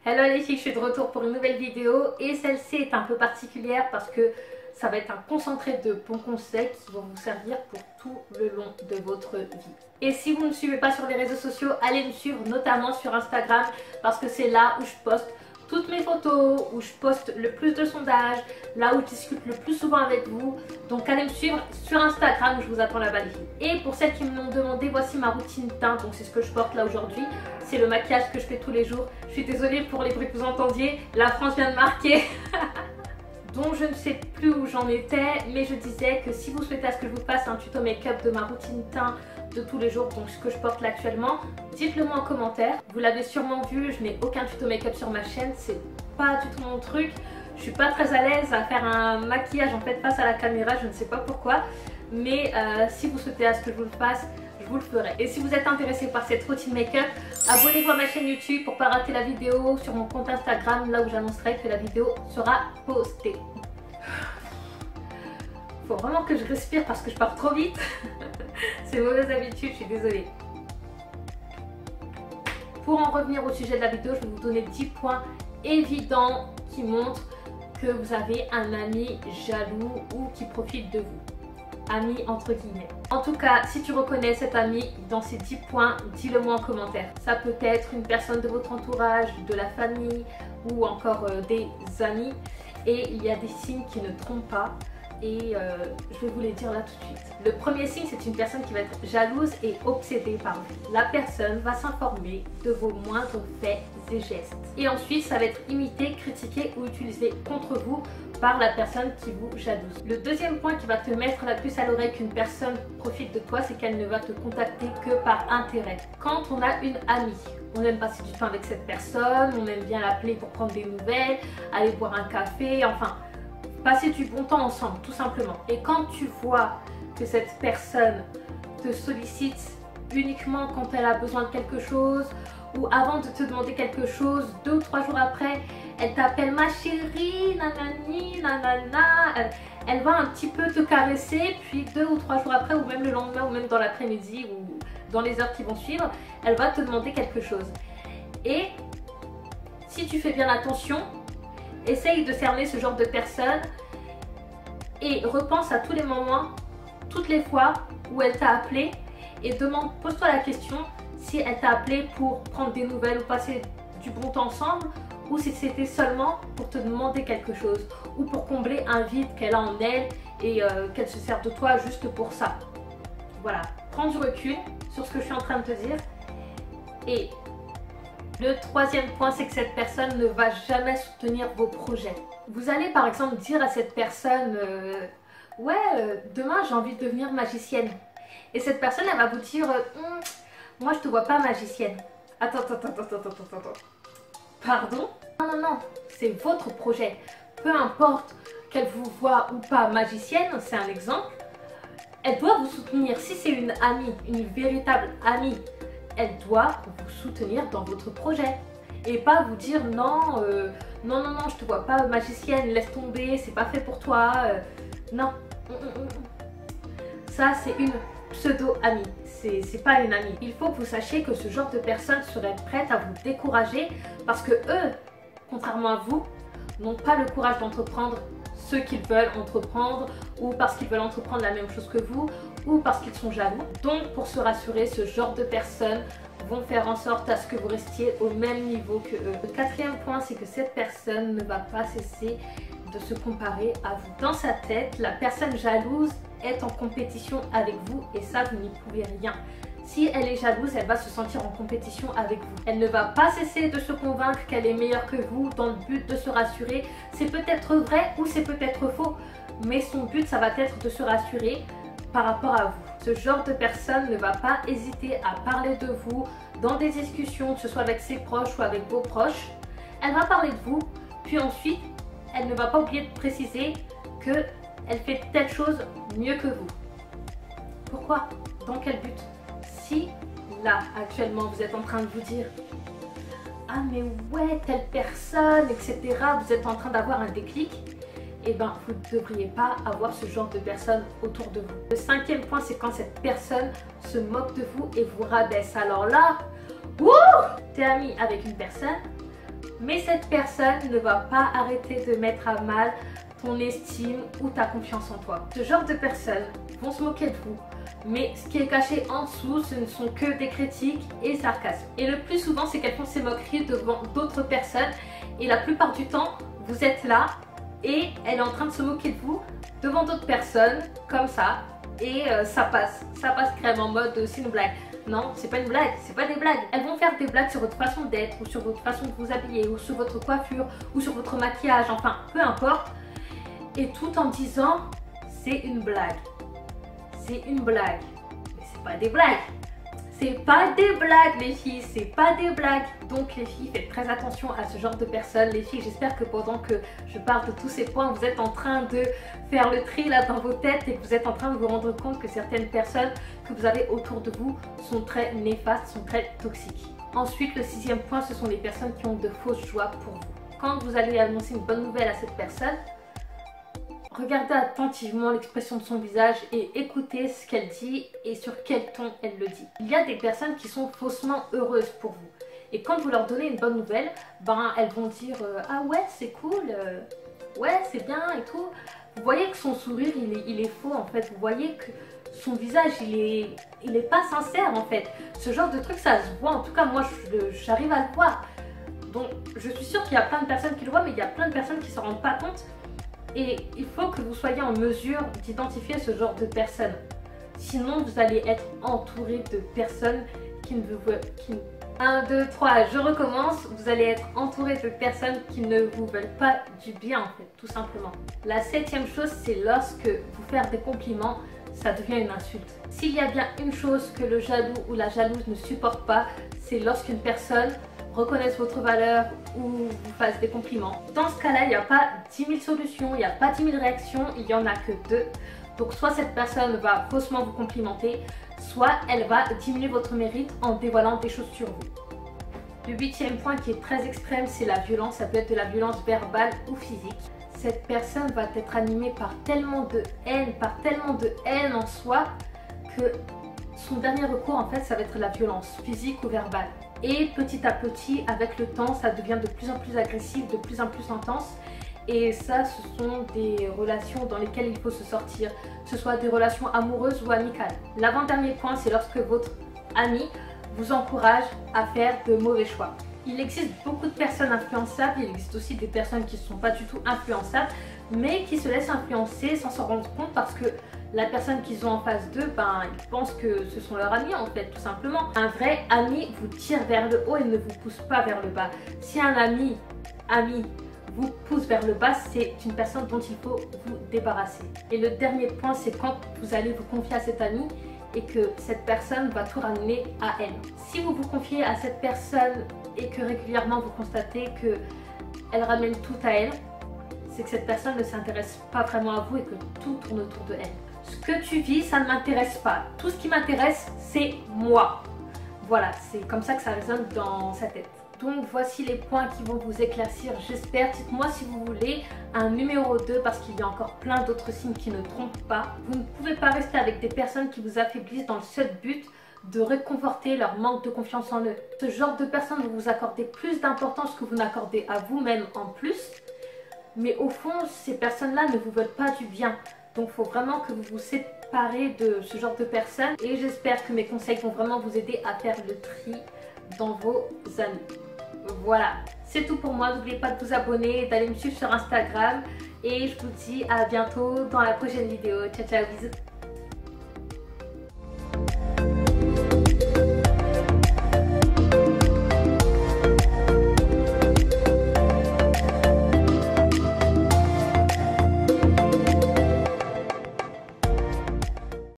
Hello les filles, je suis de retour pour une nouvelle vidéo et celle-ci est un peu particulière parce que ça va être un concentré de bons conseils qui vont vous servir pour tout le long de votre vie. Et si vous ne me suivez pas sur les réseaux sociaux, allez me suivre notamment sur Instagram parce que c'est là où je poste toutes mes photos, où je poste le plus de sondages, là où je discute le plus souvent avec vous. Donc allez me suivre sur Instagram, je vous attends là-bas les filles. Et pour celles qui me l'ont demandé, voici ma routine teint, donc c'est ce que je porte là aujourd'hui. C'est le maquillage que je fais tous les jours. Je suis désolée pour les bruits que vous entendiez, la France vient de marquer. Donc je ne sais plus où j'en étais, mais je disais que si vous souhaitez à ce que je vous fasse un tuto make-up de ma routine teint de tous les jours, donc ce que je porte là actuellement, dites-le moi en commentaire. Vous l'avez sûrement vu, je n'ai aucun tuto make-up sur ma chaîne, c'est pas du tout mon truc. Je suis pas très à l'aise à faire un maquillage en fait face à la caméra, je ne sais pas pourquoi. Mais si vous souhaitez à ce que je vous le fasse, je vous le ferai. Et si vous êtes intéressé par cette routine make-up, abonnez-vous à ma chaîne YouTube pour pas rater la vidéo, sur mon compte Instagram, là où j'annoncerai que la vidéo sera postée. Faut vraiment que je respire parce que je pars trop vite. C'est une mauvaise habitude, je suis désolée. Pour en revenir au sujet de la vidéo, je vais vous donner 10 points évidents qui montrent que vous avez un ami jaloux ou qui profite de vous. Ami entre guillemets. En tout cas, si tu reconnais cet ami dans ces 10 points, dis-le moi en commentaire. Ça peut être une personne de votre entourage, de la famille ou encore des amis. Et il y a des signes qui ne trompent pas. Et je vais vous les dire là tout de suite. Le premier signe, c'est une personne qui va être jalouse et obsédée par vous. La personne va s'informer de vos moindres faits et gestes. Et ensuite, ça va être imité, critiqué ou utilisé contre vous par la personne qui vous jalouse. Le deuxième point qui va te mettre la puce à l'oreille qu'une personne profite de toi, c'est qu'elle ne va te contacter que par intérêt. Quand on a une amie, on aime passer du temps avec cette personne, on aime bien l'appeler pour prendre des nouvelles, aller boire un café, enfin passer du bon temps ensemble tout simplement. Et quand tu vois que cette personne te sollicite uniquement quand elle a besoin de quelque chose ou avant de te demander quelque chose, 2 ou 3 jours après, elle t'appelle ma chérie, nanani, nanana, elle va un petit peu te caresser, puis 2 ou 3 jours après ou même le lendemain ou même dans l'après-midi ou dans les heures qui vont suivre, elle va te demander quelque chose. Et si tu fais bien attention, essaye de cerner ce genre de personne et repense à tous les moments, toutes les fois où elle t'a appelé et pose-toi la question si elle t'a appelé pour prendre des nouvelles ou passer du bon temps ensemble ou si c'était seulement pour te demander quelque chose ou pour combler un vide qu'elle a en elle et qu'elle se sert de toi juste pour ça. Voilà, prends du recul sur ce que je suis en train de te dire. Et le troisième point, c'est que cette personne ne va jamais soutenir vos projets. Vous allez par exemple dire à cette personne demain j'ai envie de devenir magicienne. Et cette personne, elle va vous dire moi je te vois pas magicienne. Attends. Pardon? Non, c'est votre projet. Peu importe qu'elle vous voit ou pas magicienne, c'est un exemple. Elle doit vous soutenir. Si c'est une amie, une véritable amie, elle doit vous soutenir dans votre projet et pas vous dire non, je te vois pas magicienne, laisse tomber, c'est pas fait pour toi, non. Ça c'est une pseudo-amie, c'est pas une amie. Il faut que vous sachiez que ce genre de personnes seraient prêtes à vous décourager parce que eux, contrairement à vous, n'ont pas le courage d'entreprendre ce qu'ils veulent entreprendre ou parce qu'ils veulent entreprendre la même chose que vous ou parce qu'ils sont jaloux. Donc pour se rassurer, ce genre de personnes vont faire en sorte à ce que vous restiez au même niveau que eux. Le quatrième point, c'est que cette personne ne va pas cesser de se comparer à vous. Dans sa tête, la personne jalouse est en compétition avec vous et ça, vous n'y pouvez rien. Si elle est jalouse, elle va se sentir en compétition avec vous. Elle ne va pas cesser de se convaincre qu'elle est meilleure que vous dans le but de se rassurer. C'est peut-être vrai ou c'est peut-être faux, mais son but, ça va être de se rassurer par rapport à vous. Ce genre de personne ne va pas hésiter à parler de vous dans des discussions, que ce soit avec ses proches ou avec vos proches. Elle va parler de vous, puis ensuite, elle ne va pas oublier de préciser qu'elle fait telle chose mieux que vous. Pourquoi? Dans quel but? Si là, actuellement, vous êtes en train de vous dire « Ah mais ouais, telle personne, etc. » Vous êtes en train d'avoir un déclic. Eh bien, vous ne devriez pas avoir ce genre de personnes autour de vous. Le cinquième point, c'est quand cette personne se moque de vous et vous rabaisse. Alors là, t'es ami avec une personne, Mais cette personne ne va pas arrêter de mettre à mal ton estime ou ta confiance en toi. Ce genre de personnes vont se moquer de vous, mais ce qui est caché en dessous, ce ne sont que des critiques et sarcasmes. Et le plus souvent, c'est qu'elles font ces moqueries devant d'autres personnes et la plupart du temps, vous êtes là et elle est en train de se moquer de vous devant d'autres personnes, comme ça, et ça passe crème en mode c'est une blague. Non, c'est pas une blague, c'est pas des blagues. Elles vont faire des blagues sur votre façon d'être, ou sur votre façon de vous habiller, ou sur votre coiffure, ou sur votre maquillage, enfin, peu importe. Et tout en disant, c'est une blague. C'est une blague. Mais c'est pas des blagues. C'est pas des blagues les filles, c'est pas des blagues. Donc les filles, faites très attention à ce genre de personnes. Les filles, j'espère que pendant que je parle de tous ces points, vous êtes en train de faire le tri là dans vos têtes et que vous êtes en train de vous rendre compte que certaines personnes que vous avez autour de vous sont très néfastes, sont très toxiques. Ensuite, le 6e point, ce sont les personnes qui ont de fausses joies pour vous. Quand vous allez annoncer une bonne nouvelle à cette personne, regardez attentivement l'expression de son visage et écoutez ce qu'elle dit et sur quel ton elle le dit. Il y a des personnes qui sont faussement heureuses pour vous. Et quand vous leur donnez une bonne nouvelle, ben elles vont dire ah ouais c'est cool, ouais c'est bien et tout. Vous voyez que son sourire il est faux en fait. Vous voyez que son visage il est pas sincère en fait. Ce genre de truc ça se voit. En tout cas moi j'arrive à le voir. Donc je suis sûre qu'il y a plein de personnes qui le voient, mais il y a plein de personnes qui s'en rendent pas compte. Et il faut que vous soyez en mesure d'identifier ce genre de personnes. Sinon, vous allez être entouré de personnes qui ne vous... 1, 2, 3, je recommence. Vous allez être entouré de personnes qui ne vous veulent pas du bien, en fait, tout simplement. La 7e chose, c'est lorsque vous faire des compliments, ça devient une insulte. S'il y a bien une chose que le jaloux ou la jalouse ne supporte pas, c'est lorsqu'une personne reconnaissent votre valeur ou vous fassent des compliments. Dans ce cas-là, il n'y a pas 10 000 solutions, il n'y a pas 10 000 réactions, il n'y en a que 2. Donc soit cette personne va faussement vous complimenter, soit elle va diminuer votre mérite en dévoilant des choses sur vous. Le 8e point qui est très extrême, c'est la violence. Ça peut être de la violence verbale ou physique. Cette personne va être animée par tellement de haine en soi que son dernier recours en fait ça va être la violence physique ou verbale. Et petit à petit, avec le temps, ça devient de plus en plus agressif, de plus en plus intense. Et ça, ce sont des relations dans lesquelles il faut se sortir, que ce soit des relations amoureuses ou amicales. L'avant-dernier point, c'est lorsque votre ami vous encourage à faire de mauvais choix. Il existe beaucoup de personnes influençables, il existe aussi des personnes qui ne sont pas du tout influençables, mais qui se laissent influencer sans s'en rendre compte parce que la personne qu'ils ont en face d'eux, ben, ils pensent que ce sont leurs amis en fait, tout simplement. Un vrai ami vous tire vers le haut et ne vous pousse pas vers le bas. Si un ami vous pousse vers le bas, c'est une personne dont il faut vous débarrasser. Et le dernier point, c'est quand vous allez vous confier à cet ami et que cette personne va tout ramener à elle. Si vous vous confiez à cette personne et que régulièrement vous constatez qu'elle ramène tout à elle, c'est que cette personne ne s'intéresse pas vraiment à vous et que tout tourne autour de elle. Ce que tu vis, ça ne m'intéresse pas. Tout ce qui m'intéresse, c'est moi. Voilà, c'est comme ça que ça résonne dans sa tête. Donc voici les points qui vont vous éclaircir, j'espère. Dites-moi si vous voulez un numéro 2 parce qu'il y a encore plein d'autres signes qui ne trompent pas. Vous ne pouvez pas rester avec des personnes qui vous affaiblissent dans le seul but de réconforter leur manque de confiance en eux. Ce genre de personnes vont vous accorder plus d'importance que vous n'accordez à vous-même en plus. Mais au fond, ces personnes-là ne vous veulent pas du bien. Donc il faut vraiment que vous vous séparez de ce genre de personnes. Et j'espère que mes conseils vont vraiment vous aider à faire le tri dans vos amis. Voilà, c'est tout pour moi. N'oubliez pas de vous abonner, d'aller me suivre sur Instagram. Et je vous dis à bientôt dans la prochaine vidéo. Ciao, ciao, bisous.